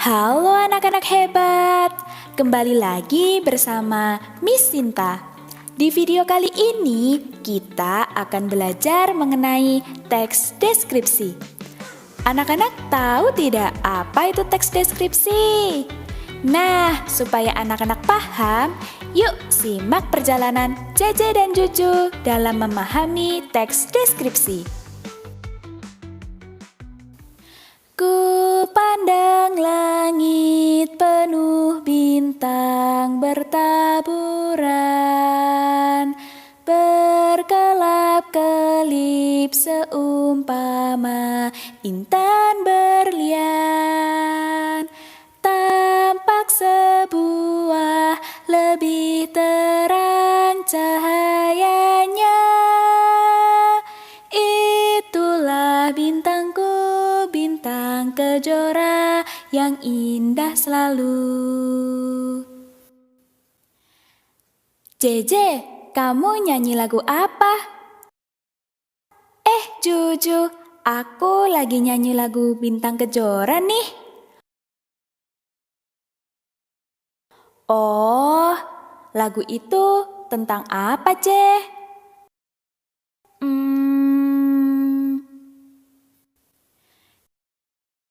Halo anak-anak hebat, kembali lagi bersama Miss Sinta. Di video kali ini kita akan belajar mengenai teks deskripsi. Anak-anak tahu tidak apa itu teks deskripsi? Nah, supaya anak-anak paham, yuk simak perjalanan Jeje dan Juju dalam memahami teks deskripsi. Ku pandang langit penuh bintang bertaburan, berkelap-kelip seumpama intan berlian. Tampak sebuah lebih terang cahayanya. Itulah bintangku, bintang kejora yang indah selalu. Jeje, kamu nyanyi lagu apa? Juju, aku lagi nyanyi lagu Bintang Kejora nih. Oh, lagu itu tentang apa, Je?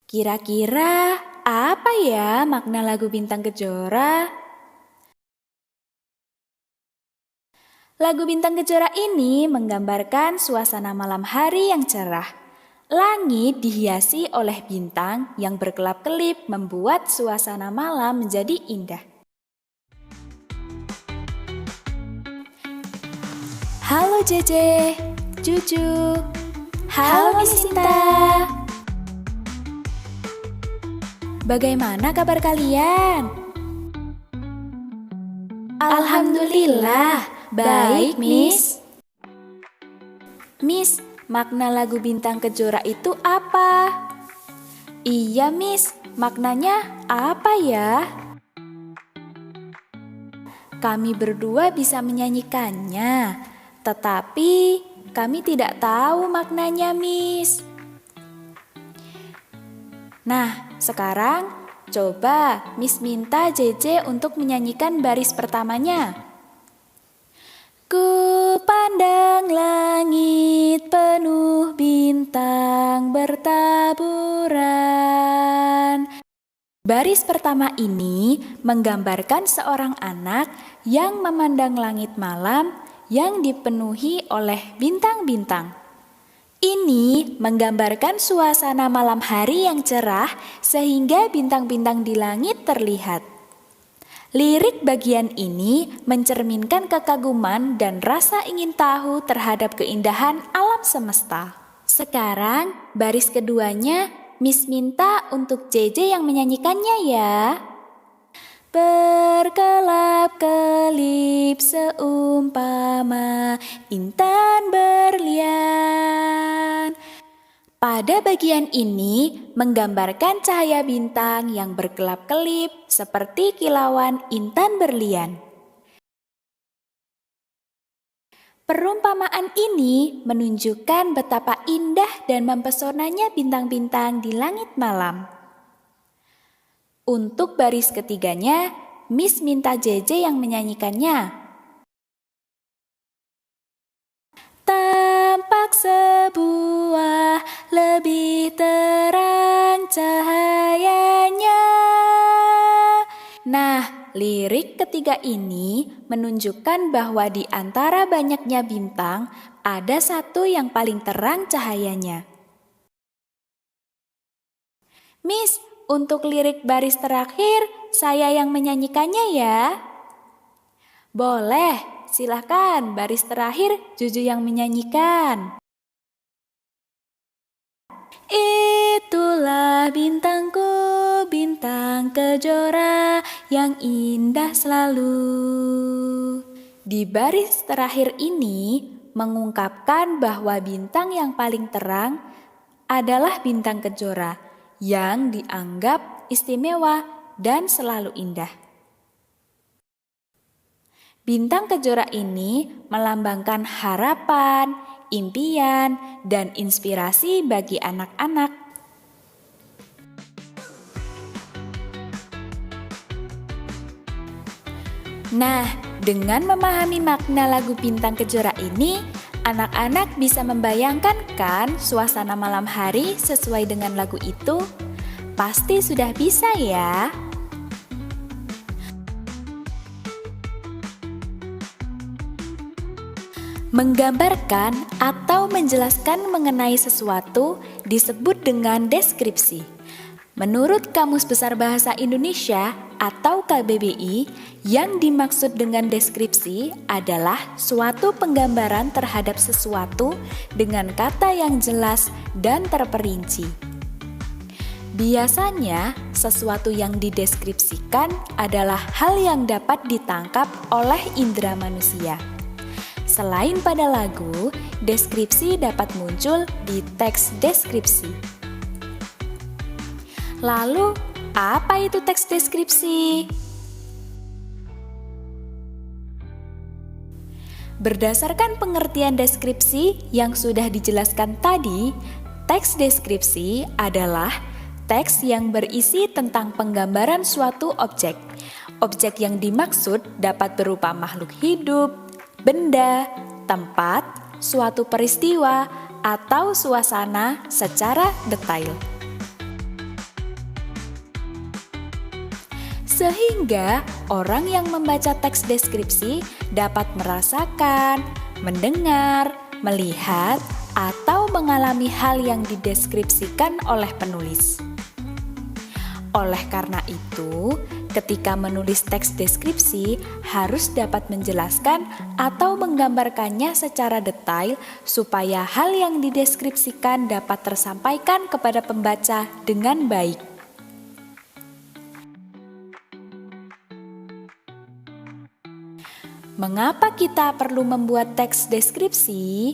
Kira-kira apa ya makna lagu Bintang Kejora? Lagu Bintang Kejora ini menggambarkan suasana malam hari yang cerah. Langit dihiasi oleh bintang yang berkelap-kelip membuat suasana malam menjadi indah. Halo Jeje, Juju. Halo Miss Sinta. Bagaimana kabar kalian? Alhamdulillah, baik Miss. Miss, makna lagu Bintang Kejora itu apa? Iya Miss, maknanya apa ya? Kami berdua bisa menyanyikannya, tetapi kami tidak tahu maknanya Miss. Nah, sekarang coba Miss minta JJ untuk menyanyikan baris pertamanya. Ku pandang langit penuh bintang bertaburan. Baris pertama ini menggambarkan seorang anak yang memandang langit malam yang dipenuhi oleh bintang-bintang. Ini menggambarkan suasana malam hari yang cerah sehingga bintang-bintang di langit terlihat. Lirik bagian ini mencerminkan kekaguman dan rasa ingin tahu terhadap keindahan alam semesta. Sekarang baris keduanya Miss minta untuk JJ yang menyanyikannya ya. Berkelap-kelip seumpama intan berlian. Pada bagian ini menggambarkan cahaya bintang yang berkelap-kelip seperti kilauan intan berlian. Perumpamaan ini menunjukkan betapa indah dan mempesonanya bintang-bintang di langit malam. Untuk baris ketiganya, Miss minta JJ yang menyanyikannya. Tampak sebuah lebih terang cahayanya. Nah, lirik ketiga ini menunjukkan bahwa di antara banyaknya bintang, ada satu yang paling terang cahayanya. Miss, untuk lirik baris terakhir, saya yang menyanyikannya ya. Boleh, silakan baris terakhir Juju yang menyanyikan. Itulah bintangku, bintang kejora yang indah selalu. Di baris terakhir ini mengungkapkan bahwa bintang yang paling terang adalah bintang kejora yang dianggap istimewa dan selalu indah. Bintang kejora ini melambangkan harapan, impian, dan inspirasi bagi anak-anak. Nah, dengan memahami makna lagu Bintang Kejora ini, anak-anak bisa membayangkan kan suasana malam hari sesuai dengan lagu itu? Pasti sudah bisa ya. Menggambarkan atau menjelaskan mengenai sesuatu disebut dengan deskripsi. Menurut Kamus Besar Bahasa Indonesia atau KBBI, yang dimaksud dengan deskripsi adalah suatu penggambaran terhadap sesuatu dengan kata yang jelas dan terperinci. Biasanya, sesuatu yang dideskripsikan adalah hal yang dapat ditangkap oleh indera manusia. Selain pada lagu, deskripsi dapat muncul di teks deskripsi. Lalu, apa itu teks deskripsi? Berdasarkan pengertian deskripsi yang sudah dijelaskan tadi, teks deskripsi adalah teks yang berisi tentang penggambaran suatu objek. Objek yang dimaksud dapat berupa makhluk hidup, benda, tempat, suatu peristiwa, atau suasana secara detail. Sehingga orang yang membaca teks deskripsi dapat merasakan, mendengar, melihat, atau mengalami hal yang dideskripsikan oleh penulis. Oleh karena itu, ketika menulis teks deskripsi harus dapat menjelaskan atau menggambarkannya secara detail supaya hal yang dideskripsikan dapat tersampaikan kepada pembaca dengan baik. Mengapa kita perlu membuat teks deskripsi?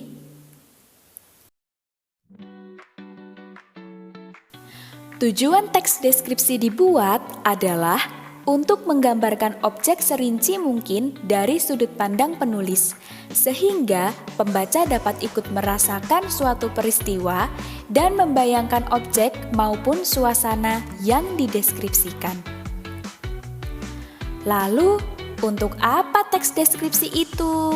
Tujuan teks deskripsi dibuat adalah untuk menggambarkan objek serinci mungkin dari sudut pandang penulis, sehingga pembaca dapat ikut merasakan suatu peristiwa dan membayangkan objek maupun suasana yang dideskripsikan. Lalu, untuk apa teks deskripsi itu?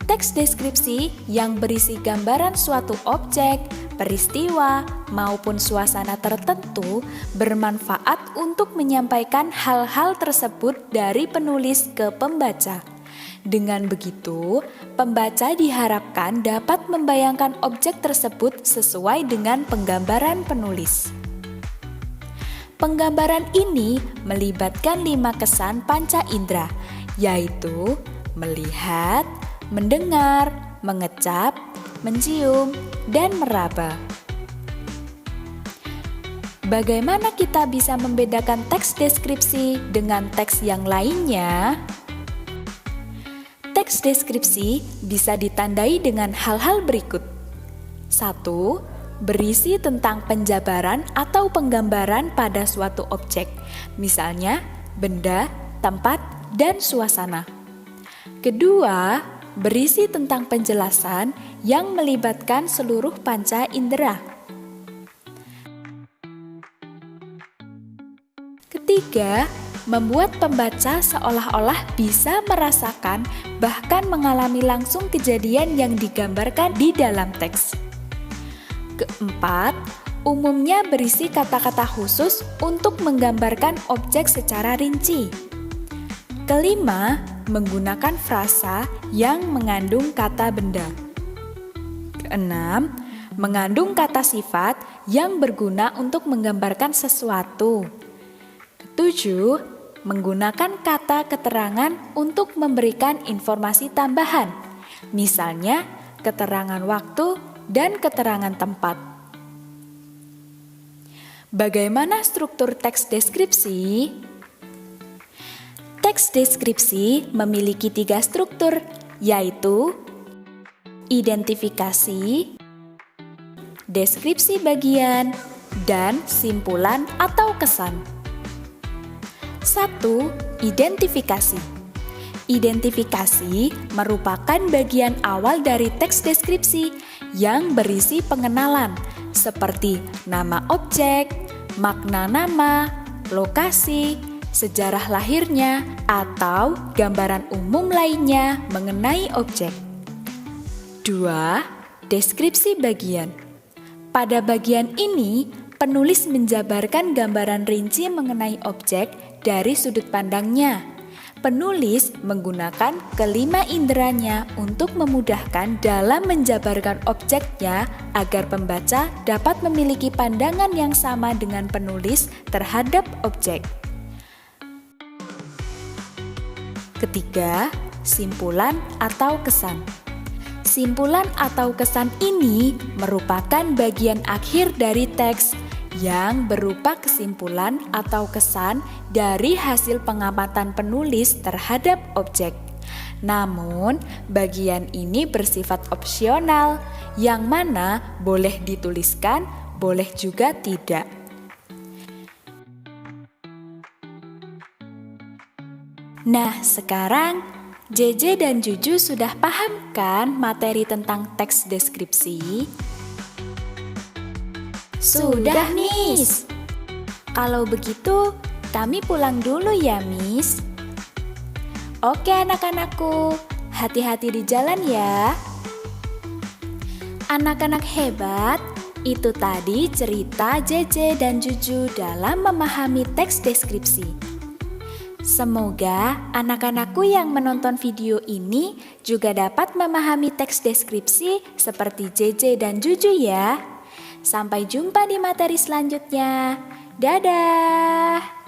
Teks deskripsi yang berisi gambaran suatu objek, peristiwa, maupun suasana tertentu bermanfaat untuk menyampaikan hal-hal tersebut dari penulis ke pembaca. Dengan begitu, pembaca diharapkan dapat membayangkan objek tersebut sesuai dengan penggambaran penulis. Penggambaran ini melibatkan 5 kesan panca indera, yaitu melihat, mendengar, mengecap, mencium, dan meraba. Bagaimana kita bisa membedakan teks deskripsi dengan teks yang lainnya? Teks deskripsi bisa ditandai dengan hal-hal berikut. 1. Berisi tentang penjabaran atau penggambaran pada suatu objek, misalnya benda, tempat, dan suasana. Kedua, berisi tentang penjelasan yang melibatkan seluruh panca indera. Ketiga, membuat pembaca seolah-olah bisa merasakan bahkan mengalami langsung kejadian yang digambarkan di dalam teks. Keempat, umumnya berisi kata-kata khusus untuk menggambarkan objek secara rinci. Kelima, menggunakan frasa yang mengandung kata benda. Keenam, mengandung kata sifat yang berguna untuk menggambarkan sesuatu. Ketujuh, menggunakan kata keterangan untuk memberikan informasi tambahan, misalnya keterangan waktu dan keterangan tempat. Bagaimana struktur teks deskripsi? Teks deskripsi memiliki 3 struktur, yaitu identifikasi, deskripsi bagian, dan simpulan atau kesan. 1. Identifikasi. Identifikasi merupakan bagian awal dari teks deskripsi yang berisi pengenalan seperti nama objek, makna nama, lokasi, sejarah lahirnya, atau gambaran umum lainnya mengenai objek. 2. Deskripsi bagian. Pada bagian ini, penulis menjabarkan gambaran rinci mengenai objek dari sudut pandangnya. Penulis menggunakan kelima inderanya untuk memudahkan dalam menjabarkan objeknya agar pembaca dapat memiliki pandangan yang sama dengan penulis terhadap objek. Ketiga, simpulan atau kesan. Simpulan atau kesan ini merupakan bagian akhir dari teks yang berupa kesimpulan atau kesan dari hasil pengamatan penulis terhadap objek. Namun, bagian ini bersifat opsional, yang mana boleh dituliskan, boleh juga tidak. Nah, sekarang JJ dan Juju sudah paham kan materi tentang teks deskripsi? Sudah, Miss. Kalau begitu, kami pulang dulu ya, Miss. Oke anak-anakku, hati-hati di jalan ya. Anak-anak hebat, itu tadi cerita JJ dan Juju dalam memahami teks deskripsi. Semoga anak-anakku yang menonton video ini juga dapat memahami teks deskripsi seperti JJ dan Juju ya. Sampai jumpa di materi selanjutnya. Dadah!